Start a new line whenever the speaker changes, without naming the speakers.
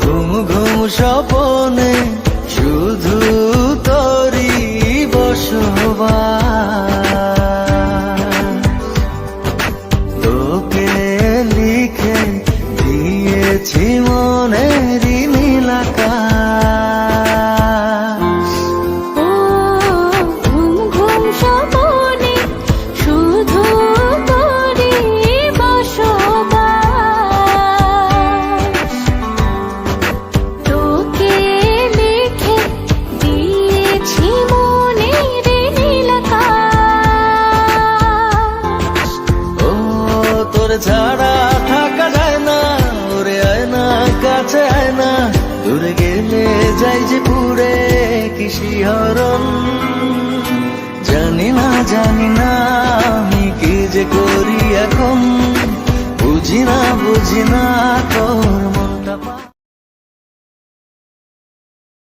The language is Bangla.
ঘুম ঘুম স্বপনে শুধু তোরই বসবাস। তোকে লিখে দিয়েছি মনেরই নীল আকাশ।
ও ঘুম ঘুম স্বপনে শুধু তোরই বসবাস। তোকে লিখে দিয়েছি মনের নীল আকাশ।
ও তোর ছাড়া থাকা যায় না, ওরে আয় না কাছে আয় না, দূরে গেলে যাই যে পুরে কি শিহরণ। জানি না আমি কি যে করি এখন, বুঝি না তোর